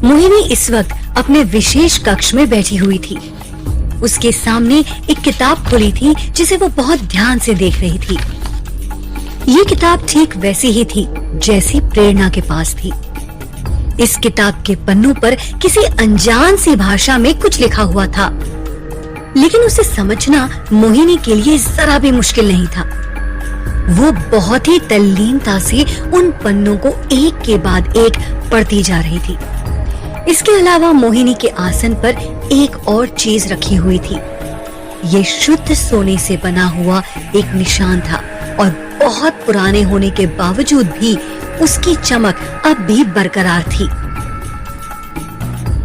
मोहिनी इस वक्त अपने विशेष कक्ष में बैठी हुई थी। उसके सामने एक किताब खुली थी जिसे वो बहुत ध्यान से देख रही थी। ये किताब ठीक वैसी ही थी जैसी प्रेरणा के पास थी। इस किताब के पन्नों पर किसी अनजान सी भाषा में कुछ लिखा हुआ था, लेकिन उसे समझना मोहिनी के लिए जरा भी मुश्किल नहीं था। वो बहुत ही तल्लीनता से उन पन्नों को एक के बाद एक पढ़ती जा रही थी। इसके अलावा मोहिनी के आसन पर एक और चीज रखी हुई थी। ये शुद्ध सोने से बना हुआ एक निशान था और बहुत पुराने होने के बावजूद भी उसकी चमक अब भी बरकरार थी।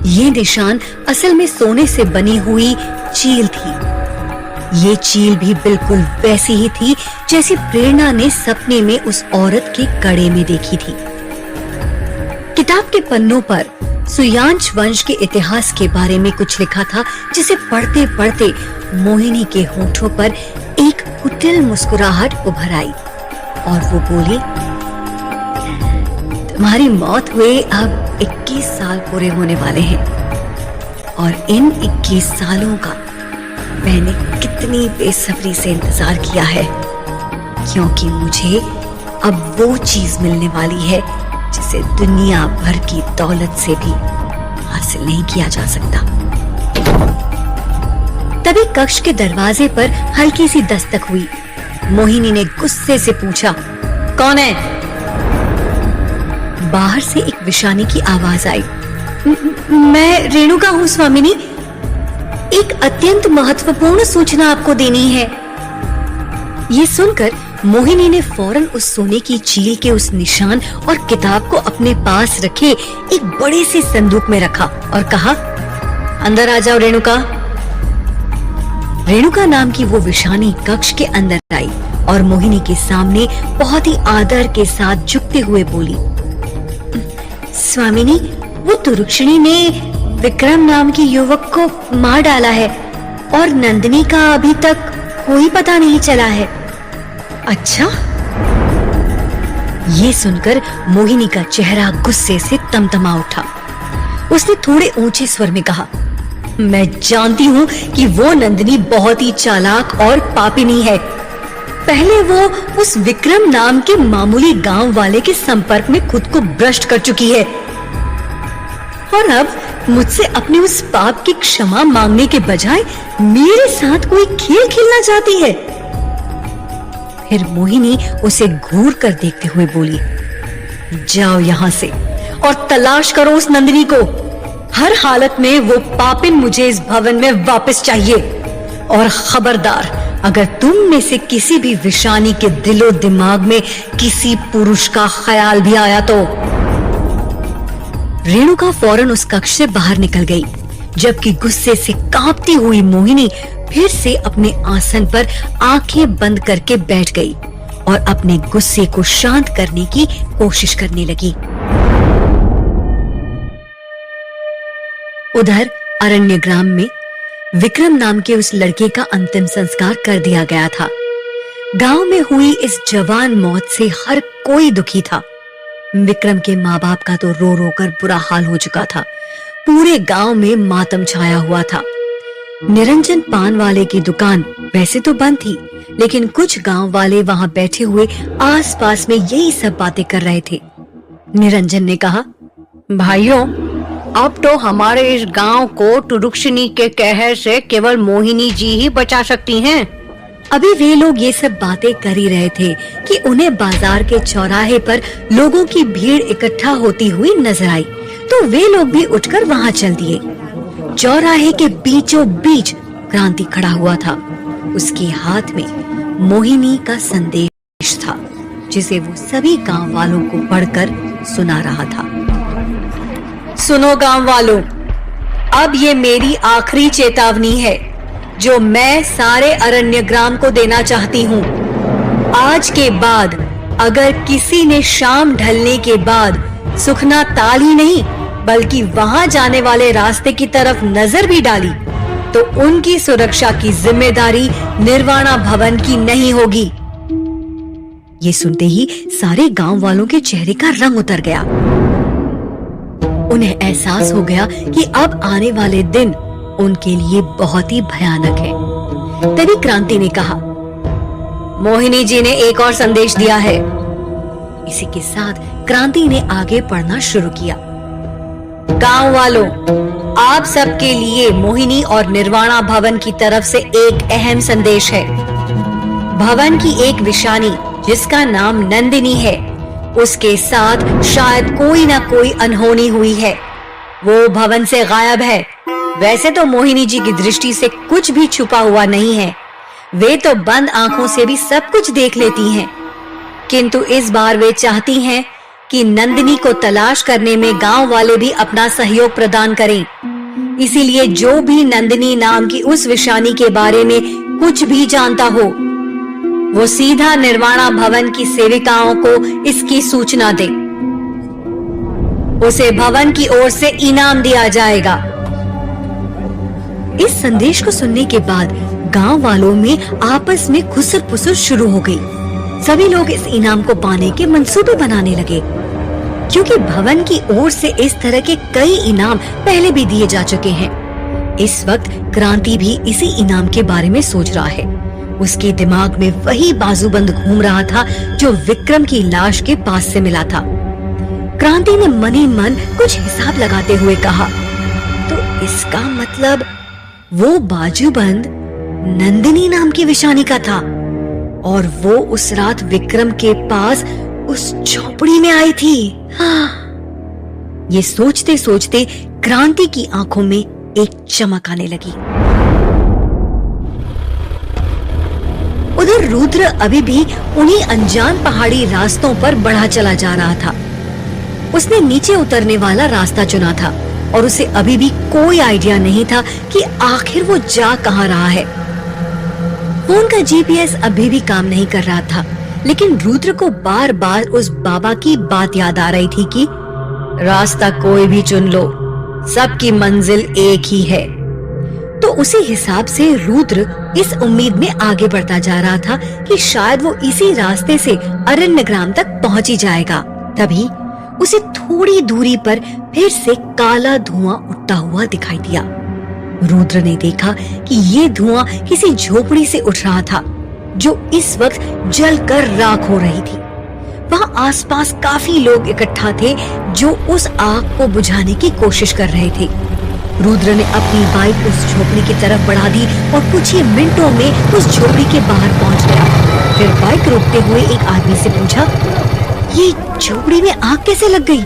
ये निशान असल में सोने से बनी हुई चील थी। ये चील भी बिल्कुल वैसी ही थी जैसी प्रेरणा ने सपने में उस औरत के कड़े में देखी थी। किताब के पन्नों पर सुयांश वंश के इतिहास के बारे में कुछ लिखा था, जिसे पढ़ते पढ़ते मोहिनी के होठों पर एक कुटिल मुस्कुराहट उभर आई और वो बोली, तुम्हारी मौत हुए अब 21 साल पूरे होने वाले हैं और इन 21 सालों का मैंने कितनी बेसब्री से इंतजार किया है, क्योंकि मुझे अब वो चीज मिलने वाली है जिसे दुनिया भर की दौलत से भी हासिल नहीं किया जा सकता। तभी कक्ष के दरवाजे पर हल्की सी दस्तक हुई। मोहिनी ने गुस्से से पूछा, कौन है? बाहर से एक विशानी की आवाज आई। मैं रेणुका हूँ स्वामिनी, एक अत्यंत महत्वपूर्ण सूचना आपको देनी है। ये सुनकर मोहिनी ने फौरन उस सोने की चील के उस निशान और किताब को अपने पास रखे एक बड़े से संदूक में रखा और कहा, अंदर आ जाओ रेणुका। रेणुका नाम की वो विशानी कक्ष के अंदर आई और मोहिनी के सामने बहुत ही आदर के साथ झुकते हुए बोली, स्वामिनी, वो तुरुक्षिणी ने विक्रम नाम की युवक को मार डाला है और नंदिनी का अभी तक कोई पता नहीं चला है। अच्छा? ये सुनकर मोहिनी का चेहरा गुस्से से तमतमा उठा। उसने थोड़े ऊंचे स्वर में कहा, मैं जानती हूँ कि वो नंदिनी बहुत ही चालाक और पापिनी है। पहले वो उस विक्रम नाम के मामूली गांव वाले के संपर्क में खुद को भ्रष्ट कर चुकी है और अब मुझसे अपने उस पाप की क्षमा मांगने के बजाय मेरे साथ कोई खेल खेलना चाहती है। फिर मोहिनी उसे घूर कर देखते हुए बोली, जाओ यहाँ से और तलाश करो उस नंदिनी को। हर हालत में वो पापिन मुझे इस भवन में वापस चाहिए और खबरदार, अगर तुम में से किसी भी विशानी के दिलो दिमाग में किसी पुरुष का ख्याल भी आया तो। रेणुका फौरन उस कक्ष से बाहर निकल गई, जबकि गुस्से से कांपती हुई मोहिनी फिर से अपने आसन पर आंखें बंद करके बैठ गई और अपने गुस्से को शांत करने की कोशिश करने लगी। उधर अरण्य ग्राम में विक्रम नाम के उस लड़के का अंतिम संस्कार कर दिया गया था। गांव में हुई इस जवान मौत से हर कोई दुखी था। विक्रम के माँ बाप का तो रो रो कर बुरा हाल हो चुका था। पूरे गांव में मातम छाया हुआ था। निरंजन पान वाले की दुकान वैसे तो बंद थी, लेकिन कुछ गांव वाले वहां बैठे हुए आसपास में यही सब बातें कर रहे थे। निरंजन ने कहा, भाइयों, अब तो हमारे इस गांव को तुरुक्षिणी के कहर से केवल मोहिनी जी ही बचा सकती हैं। अभी वे लोग ये सब बातें कर ही रहे थे कि उन्हें बाजार के चौराहे पर लोगों की भीड़ इकट्ठा होती हुई नजर आई, तो वे लोग भी उठकर वहां चल दिए। चौराहे के बीचों बीच क्रांति खड़ा हुआ था। उसके हाथ में मोहिनी का संदेश था, जिसे वो सभी गांव वालों को पढ़कर सुना रहा था। सुनो गांव वालों, अब ये मेरी आखिरी चेतावनी है जो मैं सारे अरण्य ग्राम को देना चाहती हूँ। आज के बाद अगर किसी ने शाम ढलने के बाद सुखना ताल ही नहीं बल्कि वहां जाने वाले रास्ते की तरफ नजर भी डाली, तो उनकी सुरक्षा की जिम्मेदारी निर्वाणा भवन की नहीं होगी। ये सुनते ही सारे गांव वालों के चेहरे का रंग उतर गया। उन्हें एहसास हो गया कि अब आने वाले दिन उनके लिए बहुत ही भयानक है। तभी क्रांति ने कहा, मोहिनी जी ने एक और संदेश दिया है। इसी के साथ क्रांति ने आगे पढ़ना शुरू किया। गांव वालों, आप सबके लिए मोहिनी और निर्वाणा भवन की तरफ से एक अहम संदेश है। भवन की एक विशानी जिसका नाम नंदिनी है, उसके साथ शायद कोई ना कोई अनहोनी हुई है। वो भवन से गायब है। वैसे तो मोहिनी जी की दृष्टि से कुछ भी छुपा हुआ नहीं है, वे तो बंद आंखों से भी सब कुछ देख लेती हैं। किंतु इस बार वे चाहती हैं कि नंदिनी को तलाश करने में गांव वाले भी अपना सहयोग प्रदान करें। इसीलिए जो भी नंदिनी नाम की उस विशानी के बारे में कुछ भी जानता हो, वो सीधा निर्वाणा भवन की सेविकाओं को इसकी सूचना दे। उसे भवन की ओर से इनाम दिया जाएगा। इस संदेश को सुनने के बाद गांव वालों में आपस में खुसर पुसर शुरू हो गई। सभी लोग इस इनाम को पाने के मंसूबे बनाने लगे, क्योंकि भवन की ओर से इस तरह के कई इनाम पहले भी दिए जा चुके हैं। इस वक्त क्रांति भी इसी इनाम के बारे में सोच रहा है। उसके दिमाग में वही बाजूबंद घूम रहा था जो विक्रम की लाश के पास से मिला था। क्रांति ने मनी मन कुछ हिसाब लगाते हुए कहा, तो इसका मतलब वो बाजूबंद नंदिनी नाम की विशानी का था और वो उस रात विक्रम के पास उस झोपड़ी में आई थी। हाँ। ये सोचते सोचते क्रांति की आंखों में एक चमक आने लगी। उधर रुद्र अभी भी उन्हीं अनजान पहाड़ी रास्तों पर बढ़ा चला जा रहा था। उसने नीचे उतरने वाला रास्ता चुना था और उसे अभी भी कोई आइडिया नहीं था कि आखिर वो जा कहां रहा है। फोन का जीपीएस अभी भी काम नहीं कर रहा था, लेकिन रुद्र को बार बार उस बाबा की बात याद आ रही थी कि रास्ता कोई भी चुन लो, सबकी मंजिल एक ही है। तो उसी हिसाब से रुद्र इस उम्मीद में आगे बढ़ता जा रहा था कि शायद वो इसी रास्ते से अरण्य ग्राम तक पहुंच ही जाएगा। तभी उसे थोड़ी दूरी पर फिर से काला धुआं उठता हुआ दिखाई दिया। रुद्र ने देखा कि ये धुआं किसी झोपड़ी से उठ रहा था, जो इस वक्त जलकर राख हो रही थी। वहाँ आसपास काफी लोग इकट्ठा थे जो उस आग को बुझाने की कोशिश कर रहे थे। रुद्र ने अपनी बाइक उस झोपड़ी की तरफ बढ़ा दी और कुछ ही मिनटों में उस झोपड़ी के बाहर पहुंच गया। फिर बाइक रोकते हुए एक आदमी से पूछा, ये झोपड़ी में आग कैसे लग गई?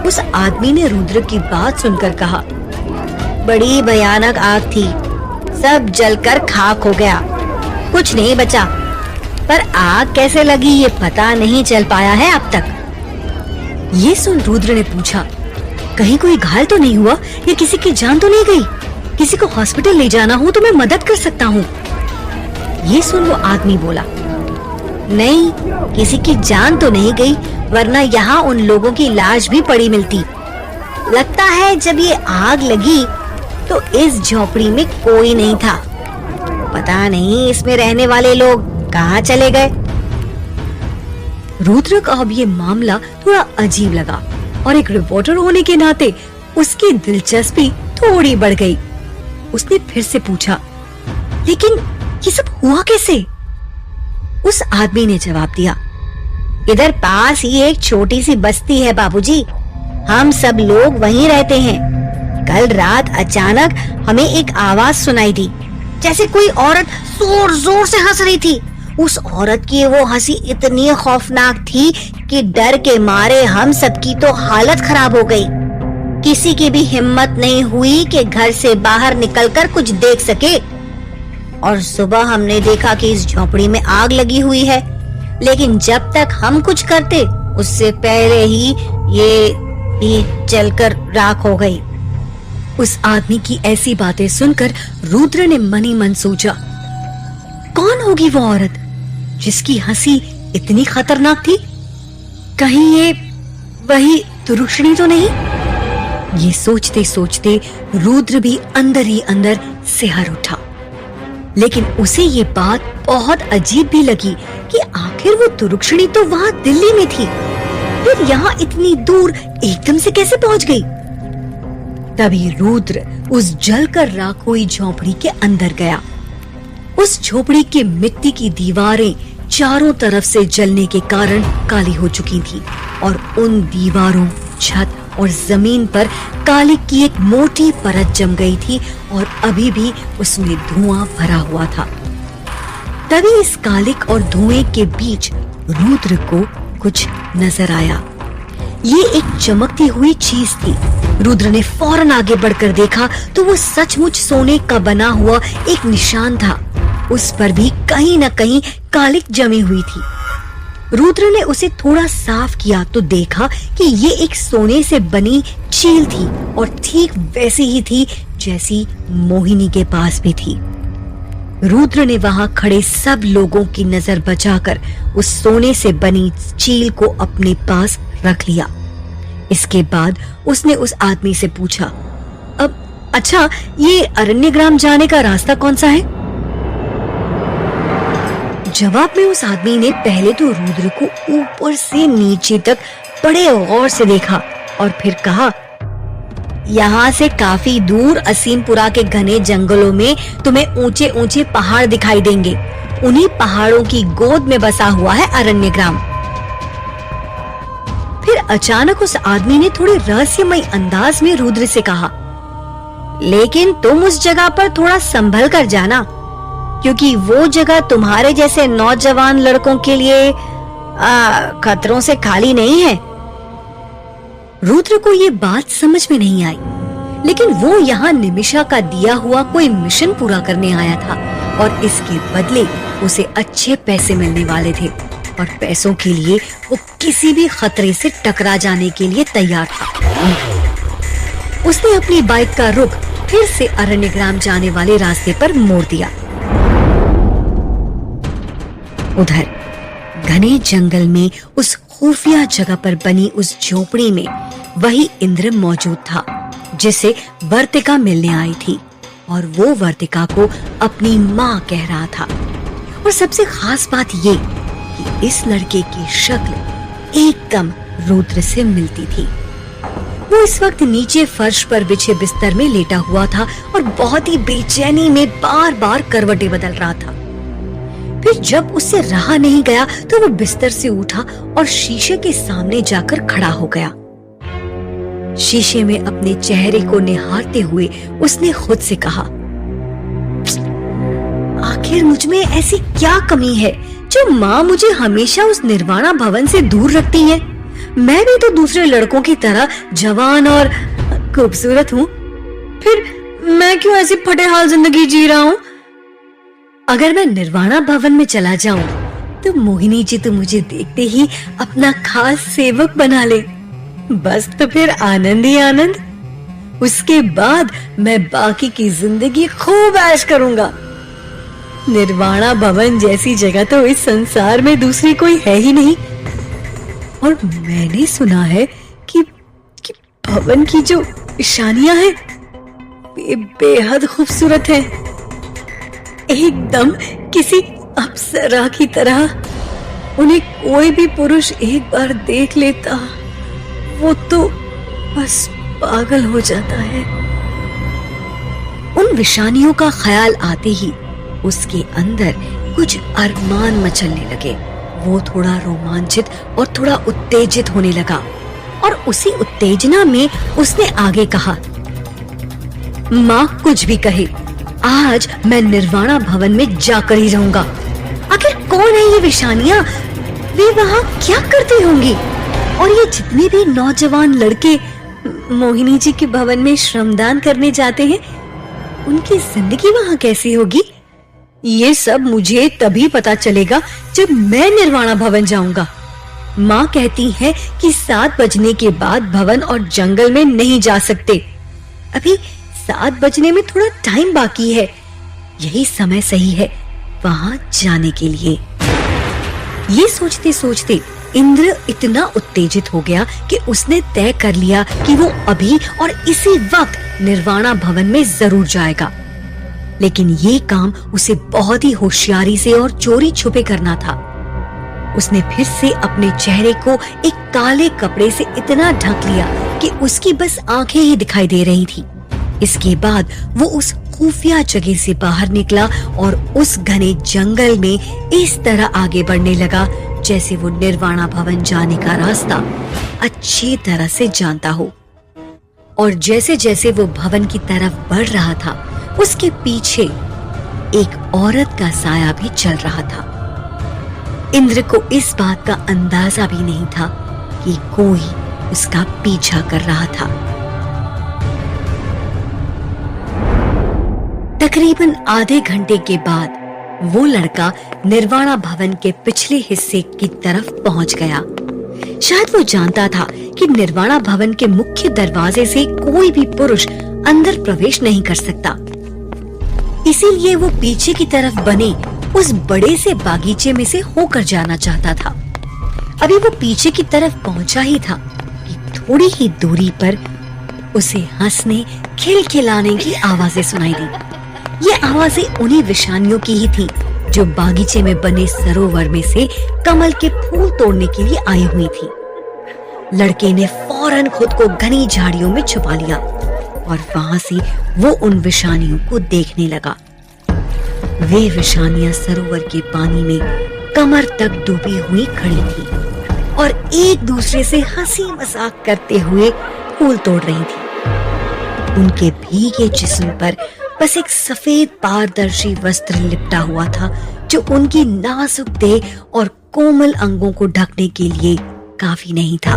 उस आदमी ने रुद्र की बात सुनकर कहा, बड़ी भयानक आग थी, सब जलकर खाक हो गया, कुछ नहीं बचा, पर आग कैसे लगी ये पता नहीं चल पाया है अब तक। ये सुन रुद्र ने पूछा, कहीं कोई घायल तो नहीं हुआ या किसी की जान तो नहीं गई? किसी को हॉस्पिटल ले जाना हो तो मैं मदद कर सकता हूँ। ये सुन वो आदमी बोला, नहीं, किसी की जान तो नहीं गई, वरना यहाँ उन लोगों की लाश भी पड़ी मिलती। लगता है जब ये आग लगी तो इस झोपड़ी में कोई नहीं था, पता नहीं इसमें रहने वाले लोग कहाँ चले गए। रुद्र को अब ये मामला थोड़ा अजीब लगा और एक रिपोर्टर होने के नाते उसकी दिलचस्पी थोड़ी बढ़ गई। उसने फिर से पूछा, लेकिन ये सब हुआ कैसे? उस आदमी ने जवाब दिया, इधर पास ही एक छोटी सी बस्ती है बाबूजी, हम सब लोग वहीं रहते हैं। कल रात अचानक हमें एक आवाज सुनाई दी, जैसे कोई औरत जोर जोर से हंस रही थी। उस औरत की वो हंसी इतनी खौफनाक थी कि डर के मारे हम सबकी तो हालत खराब हो गई। किसी की भी हिम्मत नहीं हुई कि घर से बाहर निकलकर कुछ देख सके। और सुबह हमने देखा कि इस झोपड़ी में आग लगी हुई है, लेकिन जब तक हम कुछ करते उससे पहले ही ये भी जलकर राख हो गई। उस आदमी की ऐसी बातें सुनकर रुद्र ने मनी मन सोचा, कौन होगी वो औरत जिसकी हंसी इतनी खतरनाक थी? कहीं ये वही तुरुक्षणी तो नहीं? ये सोचते सोचते रुद्र भी अंदर ही अंदर सिहर उठा। लेकिन उसे ये बात बहुत अजीब भी लगी कि आखिर वो तुरुक्षणी तो वहाँ दिल्ली में थी। फिर यहाँ इतनी दूर एकदम से कैसे पहुंच गई? तभी रुद्र उस जलकर राख हुई झोपड़ी के अंदर गया। उस झोपड़ी की मिट्टी की दीवारें चारों तरफ से जलने के कारण काली हो चुकी थी और उन दीवारों, छत और जमीन पर कालिक की एक मोटी परत जम गई थी और अभी भी उसमें धुआं भरा हुआ था। तभी इस कालिक और धुएं के बीच रुद्र को कुछ नजर आया। ये एक चमकती हुई चीज थी। रुद्र ने फौरन आगे बढ़कर देखा तो वो सचमुच सोने का बना हुआ एक निशान था। उस पर भी कहीं न कहीं कालिक जमी हुई थी। रुद्र ने उसे थोड़ा साफ किया तो देखा कि ये एक सोने से बनी चील थी और ठीक वैसी ही थी जैसी मोहिनी के पास भी थी। रुद्र ने वहां खड़े सब लोगों की नजर बचाकर उस सोने से बनी चील को अपने पास रख लिया। इसके बाद उसने उस आदमी से पूछा, अब अच्छा, ये अरण्यग्राम जाने का रास्ता कौन सा है? जवाब में उस आदमी ने पहले तो रुद्र को ऊपर से नीचे तक बड़े गौर से देखा और फिर कहा, यहाँ से काफी दूर असीमपुरा के घने जंगलों में तुम्हें ऊंचे ऊंचे पहाड़ दिखाई देंगे। उन्हीं पहाड़ों की गोद में बसा हुआ है अरण्यग्राम। फिर अचानक उस आदमी ने थोड़े रहस्यमय अंदाज में रुद्र से कहा, लेकिन तुम उस जगह पर थोड़ा संभल कर जाना, क्योंकि वो जगह तुम्हारे जैसे नौजवान लड़कों के लिए खतरों से खाली नहीं है। रुद्र को ये बात समझ में नहीं आई, लेकिन वो यहाँ निमिषा का दिया हुआ कोई मिशन पूरा करने आया था और इसके बदले उसे अच्छे पैसे मिलने वाले थे और पैसों के लिए वो किसी भी खतरे से टकरा जाने के लिए तैयार था। उसने अपनी बाइक का रुख फिर से अरण्यग्राम जाने वाले रास्ते पर मोड़ दिया। उधर घने जंगल में उस खुफिया जगह पर बनी उस झोपड़ी में वही इंद्र मौजूद था जिसे वर्तिका मिलने आई थी और वो वर्तिका को अपनी माँ कह रहा था। और सबसे खास बात ये कि इस लड़के की शक्ल एकदम रुद्र से मिलती थी। वो इस वक्त नीचे फर्श पर बिछे बिस्तर में लेटा हुआ था और बहुत ही बेचैनी में बार बार करवटें बदल रहा था। फिर जब उससे रहा नहीं गया तो वो बिस्तर से उठा और शीशे के सामने जाकर खड़ा हो गया। शीशे में अपने चेहरे को निहारते हुए उसने खुद से कहा, आखिर मुझ में ऐसी क्या कमी है जो माँ मुझे हमेशा उस निर्वाणा भवन से दूर रखती है? मैं भी तो दूसरे लड़कों की तरह जवान और खूबसूरत हूँ, फिर मैं क्यों ऐसी फटेहाल जिंदगी जी रहा हूँ? अगर मैं निर्वाणा भवन में चला जाऊं तो मोहिनी जी तो मुझे देखते ही अपना खास सेवक बना ले। बस तो फिर आनंद ही आनंद। उसके बाद मैं बाकी की जिंदगी खूब ऐश करूंगा। निर्वाणा भवन जैसी जगह तो इस संसार में दूसरी कोई है ही नहीं। और मैंने सुना है कि भवन की जो ईशानियां हैं वे बेहद खूबसूरत हैं, एकदम किसी अप्सरा की तरह। उन्हें कोई भी पुरुष एक बार देख लेता वो तो बस पागल हो जाता है। उन विशानियों का ख्याल आते ही उसके अंदर कुछ अरमान मचलने लगे। वो थोड़ा रोमांचित और थोड़ा उत्तेजित होने लगा और उसी उत्तेजना में उसने आगे कहा, माँ कुछ भी कहे, आज मैं निर्वाणा भवन में जाकर ही रहूंगा। आखिर कौन है ये विशानियां? वे वहाँ क्या करती होंगी? और ये जितने भी नौजवान लड़के मोहिनी जी के भवन में श्रमदान करने जाते हैं, उनकी जिंदगी वहाँ कैसी होगी? ये सब मुझे तभी पता चलेगा जब मैं निर्वाणा भवन जाऊंगा। माँ कहती है कि 7 बजने के बाद भवन और जंगल में नहीं जा सकते। अभी 7 बजने में थोड़ा टाइम बाकी है, यही समय सही है वहां जाने के लिए। ये सोचते सोचते इंद्र इतना उत्तेजित हो गया कि उसने तय कर लिया कि वो अभी और इसी वक्त निर्वाणा भवन में जरूर जाएगा। लेकिन ये काम उसे बहुत ही होशियारी से और चोरी छुपे करना था। उसने फिर से अपने चेहरे को एक काले कपड़े से इतना ढक लिया कि उसकी बस आंखें ही दिखाई दे रही थी। इसके बाद वो उस खुफिया जगह से बाहर निकला और उस घने जंगल में इस तरह आगे बढ़ने लगा जैसे वो निर्वाणा भवन जाने का रास्ता अच्छी तरह से जानता हो। और जैसे जैसे वो भवन की तरफ बढ़ रहा था, उसके पीछे एक औरत का साया भी चल रहा था। इंद्र को इस बात का अंदाजा भी नहीं था कि कोई उसका पीछा कर रहा था। तकरीबन आधे घंटे के बाद वो लड़का निर्वाणा भवन के पिछले हिस्से की तरफ पहुंच गया। शायद वो जानता था कि निर्वाणा भवन के मुख्य दरवाजे से कोई भी पुरुष अंदर प्रवेश नहीं कर सकता, इसीलिए वो पीछे की तरफ बने उस बड़े से बागीचे में से होकर जाना चाहता था। अभी वो पीछे की तरफ पहुंचा ही था कि थोड़ी ही दूरी पर उसे हंसने खिलखिलाने की आवाजें सुनाई दी। ये आवाजें उन्हीं विषानियों की ही थी जो बागीचे में बने सरोवर में से कमल के फूल तोड़ने के लिए आई हुई थी। लड़के ने फौरन खुद को घनी झाड़ियों में छुपा लिया और वहां से वो उन विषानियों को देखने लगा। वे विषानियां सरोवर के पानी में कमर तक डूबी हुई खड़ी थी और एक दूसरे से हंसी मजाक करते हुए फूल तोड़ रही थी। उनके भीगे जिस्म पर बस एक सफेद पारदर्शी वस्त्र लिपटा हुआ था जो उनकी नाजुक देह और कोमल अंगों को ढकने के लिए काफी नहीं था।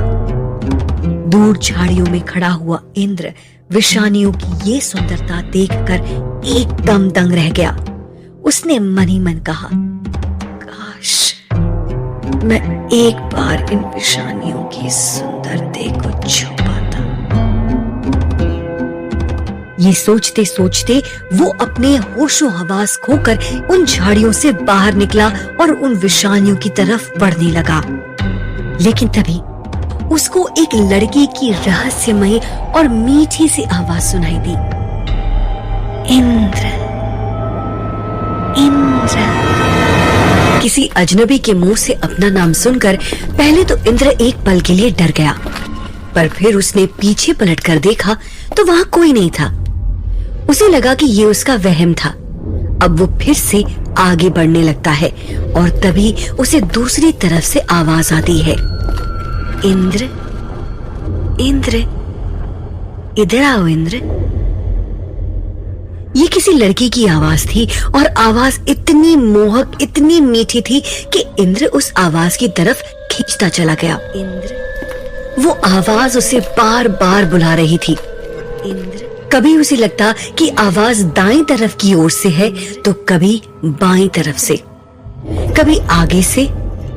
दूर झाड़ियों में खड़ा हुआ इंद्र विषानियों की ये सुंदरता देखकर एकदम दंग रह गया। उसने मन ही मन कहा, काश मैं एक बार इन विषानियों की सुंदर देह को छू पाता। ये सोचते सोचते वो अपने होशो हवास खोकर उन झाड़ियों से बाहर निकला और उन विषानियों की तरफ बढ़ने लगा। लेकिन तभी उसको एक लड़की की रहस्यमयी और मीठी सी आवाज सुनाई दी, इंद्र, इंद्र। किसी अजनबी के मुंह से अपना नाम सुनकर पहले तो इंद्र एक पल के लिए डर गया, पर फिर उसने पीछे पलटकर देखा तो वहां कोई नहीं था। उसे लगा कि ये उसका वहम था। अब वो फिर से आगे बढ़ने लगता है और तभी उसे दूसरी तरफ से आवाज आती है, इंद्र, इंद्र, इधर आओ इंद्र। ये किसी लड़की की आवाज थी और आवाज इतनी मोहक, इतनी मीठी थी कि इंद्र उस आवाज की तरफ खींचता चला गया। इंद्र, वो आवाज उसे बार बार बुला रही थी। इंद्र, कभी उसे लगता कि आवाज दाईं तरफ की ओर से है तो कभी बाईं तरफ से, कभी आगे से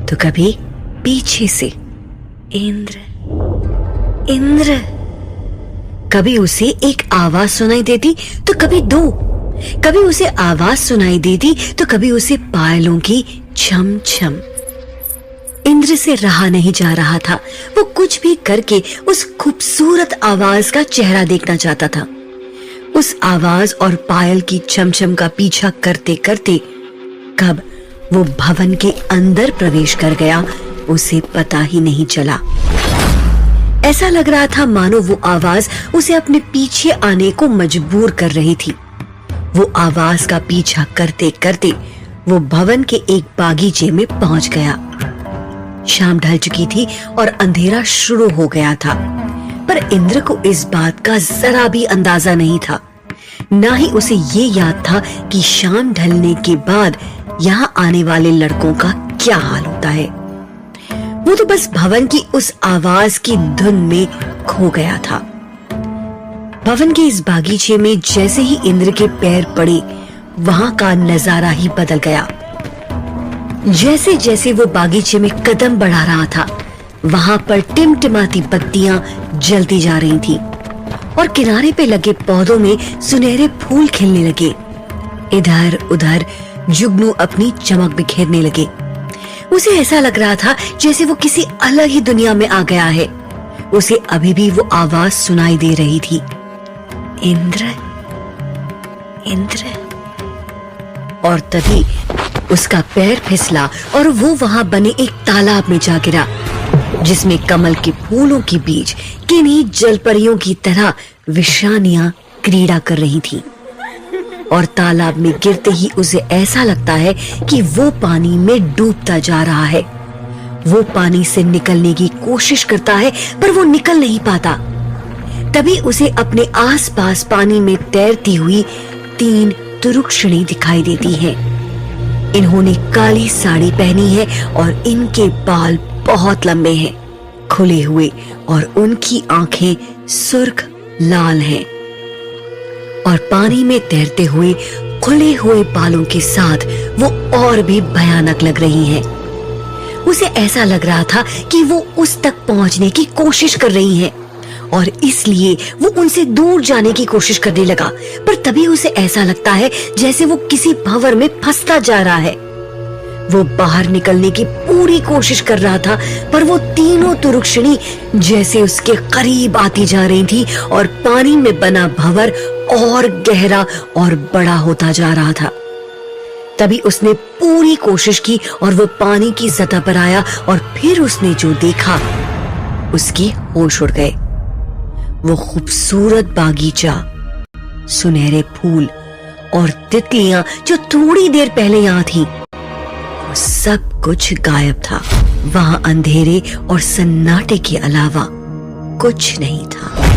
तो कभी पीछे से। इंद्र, इंद्र। कभी उसे एक आवाज सुनाई देती तो कभी दो, कभी उसे आवाज सुनाई देती तो कभी उसे पायलों की छम छम। इंद्र से रहा नहीं जा रहा था। वो कुछ भी करके उस खूबसूरत आवाज का चेहरा देखना चाहता था। उस आवाज और पायल की छमछम का पीछा करते करते कब वो भवन के अंदर प्रवेश कर गया उसे पता ही नहीं चला। ऐसा लग रहा था मानो वो आवाज उसे अपने पीछे आने को मजबूर कर रही थी। वो आवाज का पीछा करते करते वो भवन के एक बागीचे में पहुंच गया। शाम ढल चुकी थी और अंधेरा शुरू हो गया था, पर इंद्र को इस बात का जरा भी अंदाजा नहीं था। ना ही उसे ये याद था कि शाम ढलने के बाद यहाँ आने वाले लड़कों का क्या हाल होता है। वो तो बस भवन की उस आवाज की धुन में खो गया था। भवन के इस बागीचे में जैसे ही इंद्र के पैर पड़े, वहां का नजारा ही बदल गया। जैसे जैसे वो बागीचे में कदम बढ़ा रहा था, वहां पर टिमटिमाती बत्तियां जलती जा रही थी और किनारे पे लगे पौधों में सुनहरे फूल खिलने लगे। इधर उधर जुगनू अपनी चमक बिखेरने लगे। उसे ऐसा लग रहा था जैसे वो किसी अलग ही दुनिया में आ गया है। उसे अभी भी वो आवाज सुनाई दे रही थी, इंद्र, इंद्र, और तभी उसका पैर फिसला और वो वहां बने एक तालाब में जा गिरा, जिसमें कमल के फूलों के बीच किन्हीं जलपरियों की तरह विषानियां क्रीड़ा कर रही थीं। और तालाब में गिरते ही उसे ऐसा लगता है कि वो पानी में डूबता जा रहा है। वो पानी से निकलने की कोशिश करता है पर वो निकल नहीं पाता। तभी उसे अपने आसपास पानी में तैरती हुई 3 तुरुक्षणी दिखाई देती हैं। इन्होंने काली साड़ी पहनी है और इनके बाल बहुत लंबे हैं, खुले हुए, और उनकी आंखें सुर्ख लाल हैं। और पानी में तैरते हुए खुले हुए बालों के साथ वो और भी भयानक लग रही हैं। उसे ऐसा लग रहा था कि वो उस तक पहुंचने की कोशिश कर रही हैं और इसलिए वो उनसे दूर जाने की कोशिश करने लगा। पर तभी उसे ऐसा लगता है जैसे वो किसी भंवर में फंसता जा रहा है। वो बाहर निकलने की पूरी कोशिश कर रहा था पर वो तीनों तुरुक्षणी जैसे उसके करीब आती जा रही थी और पानी में बना भंवर और गहरा और बड़ा होता जा रहा था। तभी उसने पूरी कोशिश की और वो पानी की सतह पर आया और फिर उसने जो देखा उसके होश उड़ गए। वो खूबसूरत बागीचा, सुनहरे फूल और तितलियां जो थोड़ी देर पहले यहाँ थी, वो सब कुछ गायब था। वहां अंधेरे और सन्नाटे के अलावा कुछ नहीं था।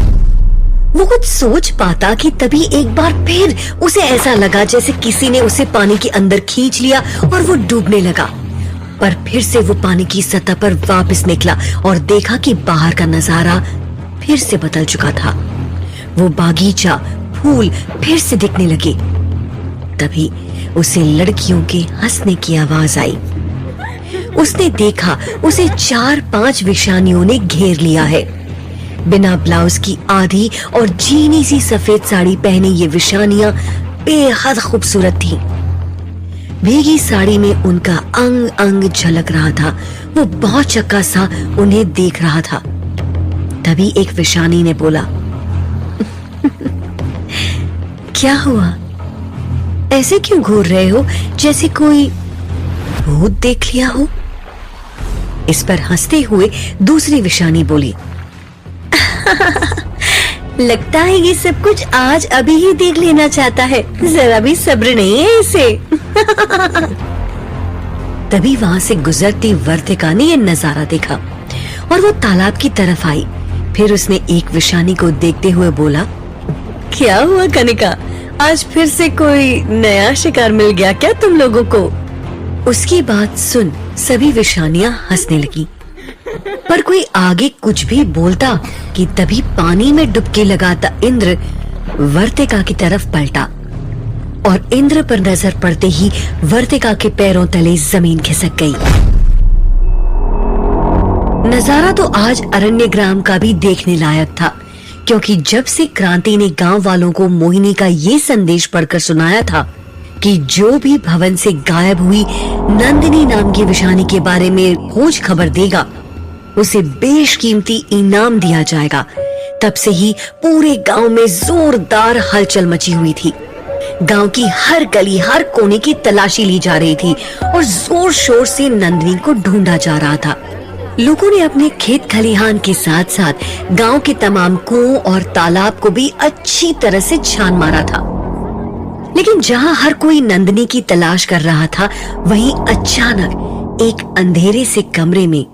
वो कुछ सोच पाता कि तभी एक बार फिर उसे ऐसा लगा जैसे किसी ने उसे पानी के अंदर खींच लिया और वो डूबने लगा। पर फिर से वो पानी की सतह पर वापस निकला और देखा कि बाहर का नजारा फिर से बदल चुका था। वो बागीचा, फूल फिर से दिखने लगे। तभी उसे लड़कियों के हंसने की आवाज आई। उसने देखा उसे 4-5 विषानियों ने घेर लिया है। बिना ब्लाउज की आधी और जीनी सी सफेद साड़ी पहने ये विषानियां बेहद खूबसूरत थीं। भीगी साड़ी में उनका अंग अंग झलक रहा था। वो बहुत चक्का सा उन्हें देख रहा था। तभी एक विषानी ने बोला, क्या हुआ? ऐसे क्यों घूर रहे हो जैसे कोई भूत देख लिया हो? इस पर हंसते हुए दूसरी विषानी बोली, लगता है ये सब कुछ आज अभी ही देख लेना चाहता है, जरा भी सब्र नहीं है इसे। तभी वहां से गुजरती वर्तिका ने ये नजारा देखा और वो तालाब की तरफ आई। फिर उसने एक विषानी को देखते हुए बोला, क्या हुआ कनिका, आज फिर से कोई नया शिकार मिल गया क्या तुम लोगों को? उसकी बात सुन सभी विषानियां हंसने लगी। पर कोई आगे कुछ भी बोलता कि तभी पानी में डुबकी लगाता इंद्र वर्तिका की तरफ पलटा और इंद्र पर नजर पड़ते ही वर्तिका के पैरों तले जमीन खिसक गई। नजारा तो आज अरण्यग्राम का भी देखने लायक था, क्योंकि जब से क्रांति ने गांव वालों को मोहिनी का ये संदेश पढ़कर सुनाया था कि जो भी भवन से गायब हुई नंदिनी नाम की विषानी के बारे में खोज खबर देगा उसे बेशकीमती इनाम दिया जाएगा, तब से ही पूरे गांव में जोरदार हलचल मची हुई थी। गांव की हर गली, हर कोने की तलाशी ली जा रही थी और जोर शोर से नंदिनी को ढूंढा जा रहा था। लोगों ने अपने खेत खलिहान के साथ साथ गांव के तमाम कुओं और तालाब को भी अच्छी तरह से छान मारा था। लेकिन जहां हर कोई नंदिनी की तलाश कर रहा था, वहीं अचानक एक अंधेरे से कमरे में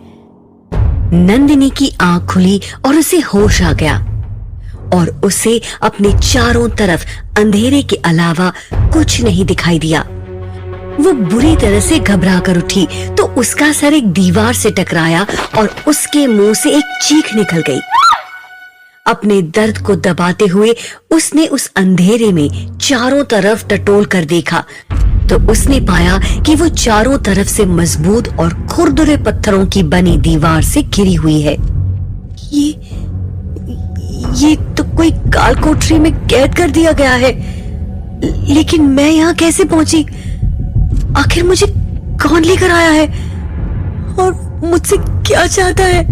नंदिनी की आंख खुली और उसे होश आ गया और उसे अपने चारों तरफ अंधेरे के अलावा कुछ नहीं दिखाई दिया। वो बुरी तरह से घबरा कर उठी तो उसका सर एक दीवार से टकराया और उसके मुंह से एक चीख निकल गई। अपने दर्द को दबाते हुए उसने उस अंधेरे में चारों तरफ टटोल कर देखा तो उसने पाया कि वो चारों तरफ से मजबूत और खुरदुरे पत्थरों की बनी दीवार से घिरी हुई है। ये तो कोई काल कोठरी में कैद कर दिया गया है, लेकिन मैं यहाँ कैसे पहुंची? आखिर मुझे कौन लेकर आया है और मुझसे क्या चाहता है?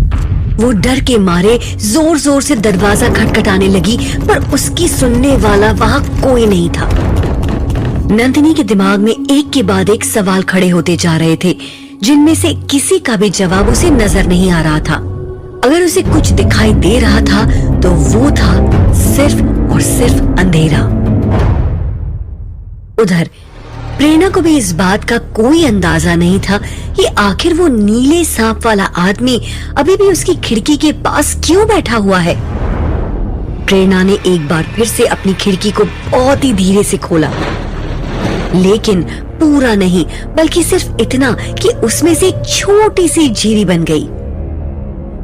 वो डर के मारे जोर जोर से दरवाजा खटखटाने लगी, पर उसकी सुनने वाला वहां कोई नहीं था। नंदिनी के दिमाग में एक के बाद एक सवाल खड़े होते जा रहे थे, जिनमें से किसी का भी जवाब उसे नजर नहीं आ रहा था। अगर उसे कुछ दिखाई दे रहा था तो वो था सिर्फ और सिर्फ अंधेरा। उधर प्रेरणा को भी इस बात का कोई अंदाजा नहीं था कि आखिर वो नीले सांप वाला आदमी अभी भी उसकी खिड़की के पास क्यों बैठा हुआ है। प्रेरणा ने एक बार फिर से अपनी खिड़की को बहुत ही धीरे से खोला, लेकिन पूरा नहीं, बल्कि सिर्फ इतना कि उसमें से एक छोटी सी झीरी बन गई।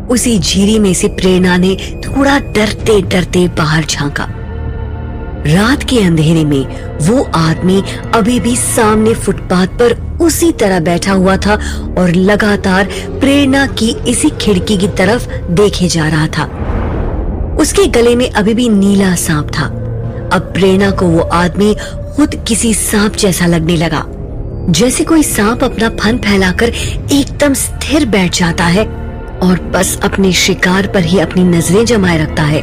उसी झीरी में से प्रेरणा ने थोड़ा डरते डरते बाहर झांका। रात के अंधेरे में वो आदमी अभी भी सामने फुटपाथ पर उसी तरह बैठा हुआ था और लगातार प्रेरणा की इसी खिड़की की तरफ देखे जा रहा था। उसके गले में अभी भी नीला सांप था। अब प्रेरणा को वो आदमी खुद किसी सांप जैसा लगने लगा, जैसे कोई सांप अपना फन फैलाकर एकदम स्थिर बैठ जाता है और बस अपने शिकार पर ही अपनी नजरें जमाए रखता है।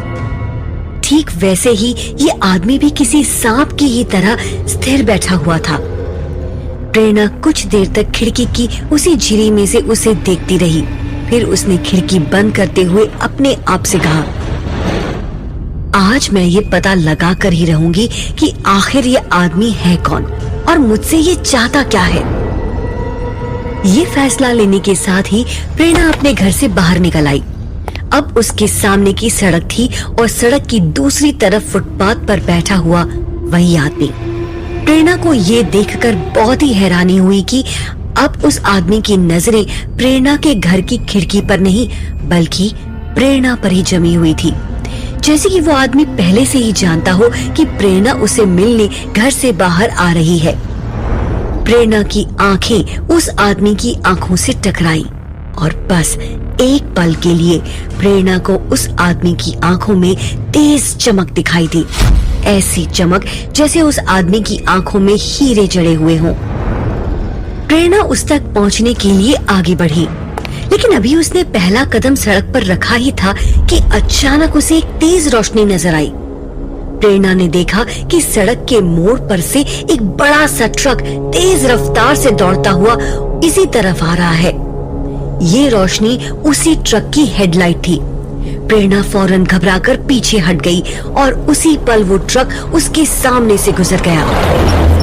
ठीक वैसे ही ये आदमी भी किसी सांप की ही तरह स्थिर बैठा हुआ था। प्रेरणा कुछ देर तक खिड़की की उसी झिरी में से उसे देखती रही। फिर उसने खिड़की बंद करते हुए अपने आप से कहा, आज मैं ये पता लगा कर ही रहूंगी कि आखिर ये आदमी है कौन और मुझसे ये चाहता क्या है। ये फैसला लेने के साथ ही प्रेरणा अपने घर से बाहर निकल आई। अब उसके सामने की सड़क थी और सड़क की दूसरी तरफ फुटपाथ पर बैठा हुआ वही आदमी। प्रेरणा को ये देखकर बहुत ही हैरानी हुई कि अब उस आदमी की नजरें प्रेरणा के घर की खिड़की पर नहीं, बल्कि प्रेरणा पर ही जमी हुई थी, जैसे कि वो आदमी पहले से ही जानता हो कि प्रेरणा उसे मिलने घर से बाहर आ रही है। प्रेरणा की आंखें उस आदमी की आंखों से टकराई और बस एक पल के लिए प्रेरणा को उस आदमी की आंखों में तेज चमक दिखाई दी। ऐसी चमक जैसे उस आदमी की आंखों में हीरे जड़े हुए हों। प्रेरणा उस तक पहुंचने के लिए आगे बढ़ी, लेकिन अभी उसने पहला कदम सड़क पर रखा ही था कि अचानक उसे एक तेज रोशनी नजर आई। प्रेरणा ने देखा कि सड़क के मोड़ पर से एक बड़ा सा ट्रक तेज रफ्तार से दौड़ता हुआ इसी तरफ आ रहा है। ये रोशनी उसी ट्रक की हेडलाइट थी। प्रेरणा फौरन घबराकर पीछे हट गई और उसी पल वो ट्रक उसके सामने से गुजर गया।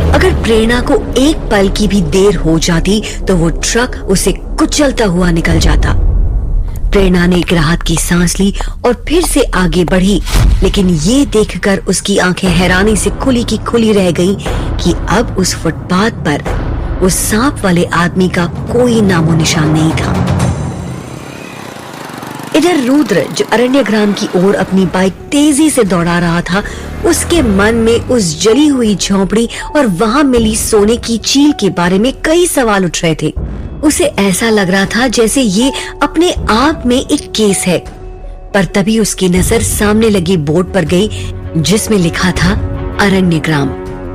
अगर प्रेरणा को एक पल की भी देर हो जाती तो वो ट्रक उसे कुचलता हुआ निकल जाता। प्रेरणा ने एक राहत की सांस ली और फिर से आगे बढ़ी, लेकिन ये देखकर उसकी आंखें हैरानी से खुली की खुली रह गईं कि अब उस फुटपाथ पर उस सांप वाले आदमी का कोई नामो निशान नहीं था। इधर रुद्र, जो अरण्य ग्राम की ओर अपनी बाइक तेजी से दौड़ा रहा था, उसके मन में उस जली हुई झोंपड़ी और वहां मिली सोने की चील के बारे में कई सवाल उठ रहे थे। उसे ऐसा लग रहा था जैसे ये अपने आप में एक केस है। पर तभी उसकी नजर सामने लगी बोर्ड पर गई, जिसमें लिखा था अरण्य ग्राम,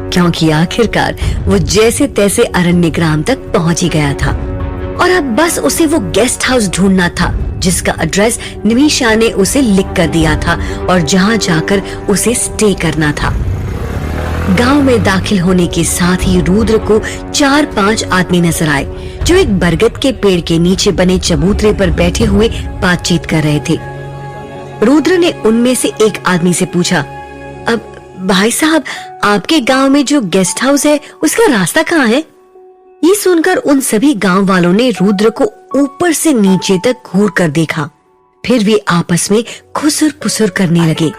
क्योंकि आखिरकार वो जैसे तैसे अरण्य ग्राम तक पहुंच ही गया था और अब बस उसे वो गेस्ट हाउस ढूंढना था जिसका एड्रेस निमिषा ने उसे लिख कर दिया था और जहां जाकर उसे स्टे करना था। गांव में दाखिल होने के साथ ही रुद्र को 4-5 आदमी नजर आए, जो एक बरगद के पेड़ के नीचे बने चबूतरे पर बैठे हुए बातचीत कर रहे थे। रुद्र ने उनमें से एक आदमी से पूछा, अब भाई साहब, आपके गांव में जो गेस्ट हाउस है उसका रास्ता कहाँ है? ये सुनकर उन सभी गांव वालों ने रुद्र को ऊपर से नीचे तक घूर कर देखा। फिर वे आपस में खुसर फुसर करने लगे।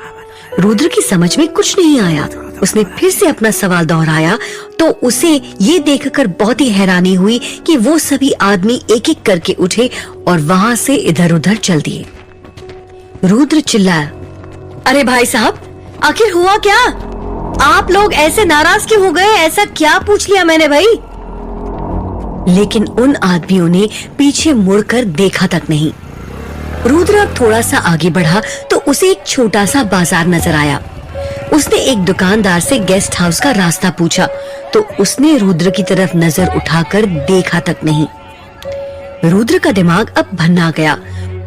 रुद्र की समझ में कुछ नहीं आया। उसने फिर से अपना सवाल दोहराया तो उसे ये देखकर बहुत ही हैरानी हुई कि वो सभी आदमी एक एक करके उठे और वहां से इधर उधर चल दिए। रुद्र चिल्लाया, अरे भाई साहब, आखिर हुआ क्या? आप लोग ऐसे नाराज क्यों हो गए? ऐसा क्या पूछ लिया मैंने भाई? लेकिन उन आदमियों ने पीछे मुड़कर देखा तक नहीं। रुद्र अब थोड़ा सा आगे बढ़ा तो उसे एक छोटा सा बाजार नजर आया। उसने एक दुकानदार से गेस्ट हाउस का रास्ता पूछा तो उसने रुद्र की तरफ नजर उठाकर देखा तक नहीं। रुद्र का दिमाग अब भन्ना गया।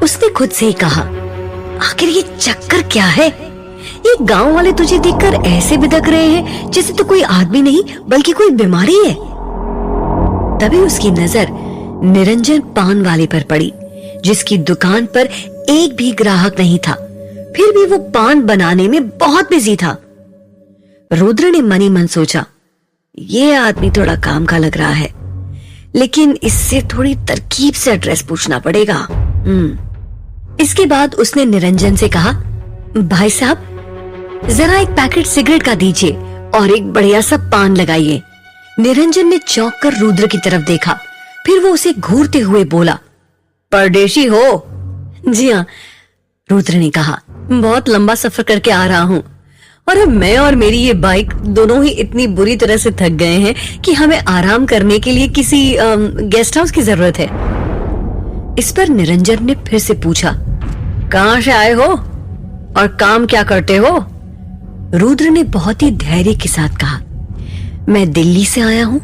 उसने खुद से ही कहा, आखिर ये चक्कर क्या है? ये गांव वाले तुझे देखकर ऐसे बिदक रहे हैं जैसे तो कोई आदमी नहीं बल्कि कोई बीमारी है। तभी उसकी नजर निरंजन पान वाले पर पड़ी, जिसकी दुकान पर एक भी ग्राहक नहीं था, फिर भी वो पान बनाने में बहुत बिजी था। रुद्र ने मनी मन सोचा, ये आदमी थोड़ा काम का लग रहा है, लेकिन इससे थोड़ी तरकीब से एड्रेस पूछना पड़ेगा। इसके बाद उसने निरंजन से कहा, भाई साहब जरा एक पैकेट सिगरेट का दीजिए और एक बढ़िया सा पान लगाइए। निरंजन ने चौंक कर रुद्र की तरफ देखा, फिर वो उसे घूरते हुए बोला, परदेशी हो? जी हाँ, रुद्र ने कहा, बहुत लंबा सफर करके आ रहा हूँ और अब मैं और मेरी ये बाइक दोनों ही इतनी बुरी तरह से थक गए हैं कि हमें आराम करने के लिए किसी गेस्ट हाउस की जरूरत है। इस पर निरंजन ने फिर से पूछा, कहाँ से आए हो और काम क्या करते हो? रुद्र ने बहुत ही धैर्य के साथ कहा, मैं दिल्ली से आया हूँ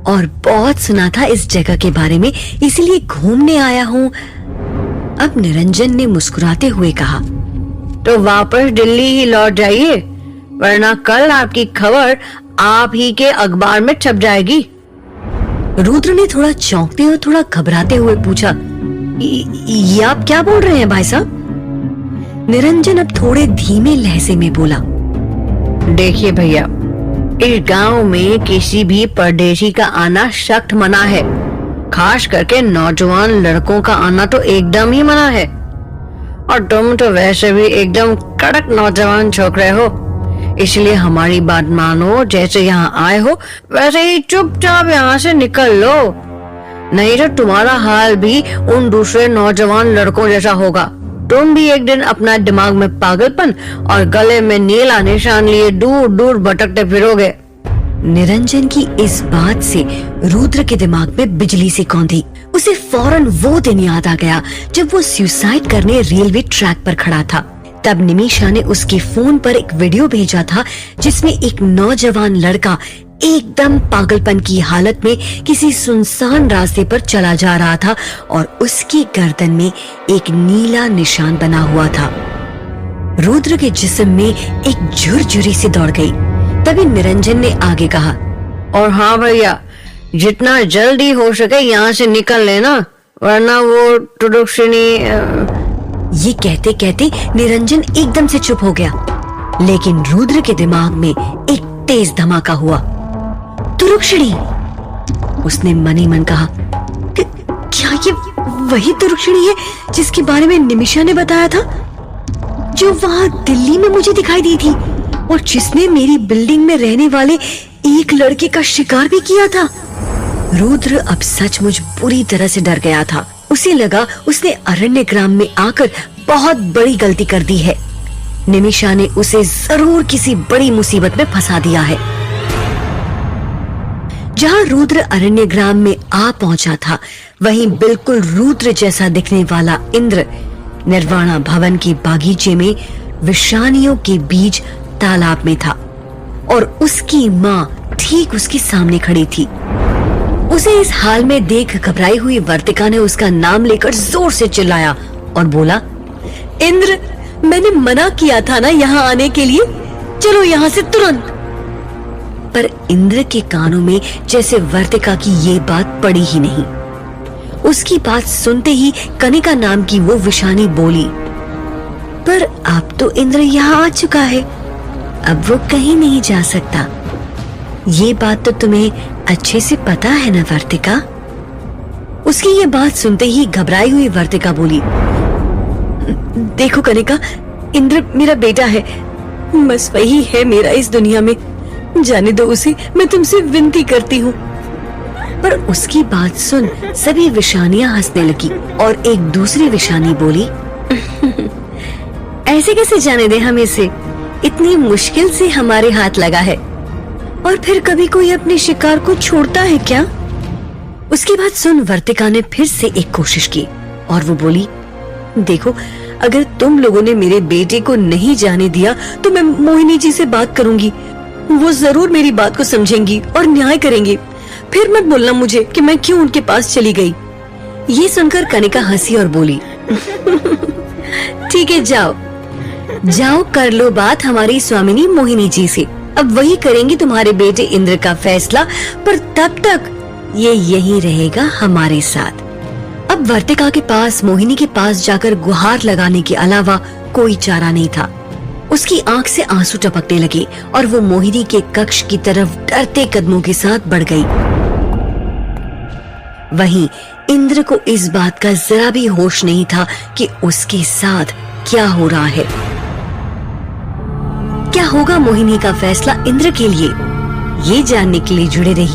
और बहुत सुना था इस जगह के बारे में, इसलिए घूमने आया हूँ। अब निरंजन ने मुस्कुराते हुए कहा, तो वापस दिल्ली ही लौट जाइए, वरना कल आपकी खबर आप ही के अखबार में छप जाएगी। रुद्र ने थोड़ा चौंकते और थोड़ा घबराते हुए पूछा, ये आप क्या बोल रहे हैं भाई साहब? निरंजन अब थोड़े धीमे लहजे में बोला, देखिए भैया, इस गांव में किसी भी परदेशी का आना सख्त मना है, खास करके नौजवान लड़कों का आना तो एकदम ही मना है। और तुम तो वैसे भी एकदम कड़क नौजवान छोकरे हो, इसलिए हमारी बात मानो, जैसे यहाँ आए हो वैसे ही चुपचाप यहाँ से निकल लो, नहीं तो तुम्हारा हाल भी उन दूसरे नौजवान लड़कों जैसा होगा। तुम भी एक दिन अपना दिमाग में पागलपन और गले में नीला निशान लिए दूर दूर भटकते फिरोगे। निरंजन की इस बात से रुद्र के दिमाग में बिजली सी कौंधी। उसे फौरन वो दिन याद आ गया जब वो सुसाइड करने रेलवे ट्रैक पर खड़ा था। तब निमिषा ने उसके फोन पर एक वीडियो भेजा था जिसमें एक नौजवान लड़का एकदम पागलपन की हालत में किसी सुनसान रास्ते पर चला जा रहा था और उसकी गर्दन में एक नीला निशान बना हुआ था। रुद्र के जिस्म में एक झुरझुरी सी दौड़ गई। तभी निरंजन ने आगे कहा, और हाँ भैया, जितना जल्दी हो सके यहाँ से निकल लेना, वरना वो तुरुक्षिणी। ये कहते कहते निरंजन एकदम से चुप हो गया, लेकिन रुद्र के दिमाग में एक तेज धमाका हुआ। तुरुक्षिणी, उसने मन ही मन कहा, क्या ये वही तुरुक्षिणी है जिसके बारे में निमिषा ने बताया था, जो वहां दिल्ली में मुझे दिखाई दी थी और जिसने मेरी बिल्डिंग में रहने वाले एक लड़के का शिकार भी किया था? रुद्र अब सचमुच बुरी तरह से डर गया था। उसे लगा उसने अरण्य ग्राम में आकर बहुत बड़ी गलती कर दी है। निमिषा ने उसे जरूर किसी बड़ी मुसीबत में फंसा दिया है। जहाँ रुद्र अरण्य ग्राम में आ पहुंचा था, वहीं बिल्कुल रुद्र जैसा दिखने वाला इंद्र निर्वाणा भवन के बागीचे में विषानियों के बीच तालाब में था और उसकी माँ ठीक उसके सामने खड़ी थी। उसे इस हाल में देख घबराई हुई वर्तिका ने उसका नाम लेकर जोर से चिल्लाया और बोला, इंद्र, मैंने मना किया था ना यहाँ आने के लिए, चलो यहाँ से तुरंत। पर इंद्र के कानों में जैसे वर्तिका की ये बात पड़ी ही नहीं। उसकी बात सुनते ही कनिका नाम की वो विषानी बोली, पर अब तो इंद्र यहाँ आ चुका है, अब वो कहीं नहीं जा सकता। ये बात तो तुम्हें अच्छे से पता है ना वर्तिका? उसकी ये बात सुनते ही घबराई हुई वर्तिका बोली, देखो कनिका, इंद्र मेरा बेटा है, बस वही है मेरा इस दुनिया में, जाने दो उसे, मैं तुमसे विनती करती हूँ। पर उसकी बात सुन सभी विषानियां हंसने लगी और एक दूसरी विषानी बोली, ऐसे कैसे जाने दे हम इसे, इतनी मुश्किल से हमारे हाथ लगा है, और फिर कभी कोई अपने शिकार को छोड़ता है क्या? उसकी बात सुन वर्तिका ने फिर से एक कोशिश की और वो बोली, देखो, अगर तुम लोगों ने मेरे बेटे को नहीं जाने दिया तो मैं मोहिनी जी से बात करूंगी, वो जरूर मेरी बात को समझेंगी और न्याय करेंगे, फिर मत बोलना मुझे कि मैं क्यों उनके पास चली गई। ये सुनकर कनिका हंसी और बोली, ठीक है जाओ, जाओ कर लो बात हमारी स्वामिनी मोहिनी जी से, अब वही करेंगे तुम्हारे बेटे इंद्र का फैसला, पर तब तक ये यही रहेगा हमारे साथ। अब वर्तिका के पास मोहिनी के पास जाकर गुहार लगाने के अलावा कोई चारा नहीं था। उसकी आंख से आंसू टपकने लगे और वो मोहिनी के कक्ष की तरफ डरते कदमों के साथ बढ़ गई। वहीं इंद्र को इस बात का जरा भी होश नहीं था कि उसके साथ क्या हो रहा है। क्या होगा मोहिनी का फैसला इंद्र के लिए, ये जानने के लिए जुड़े रहिए।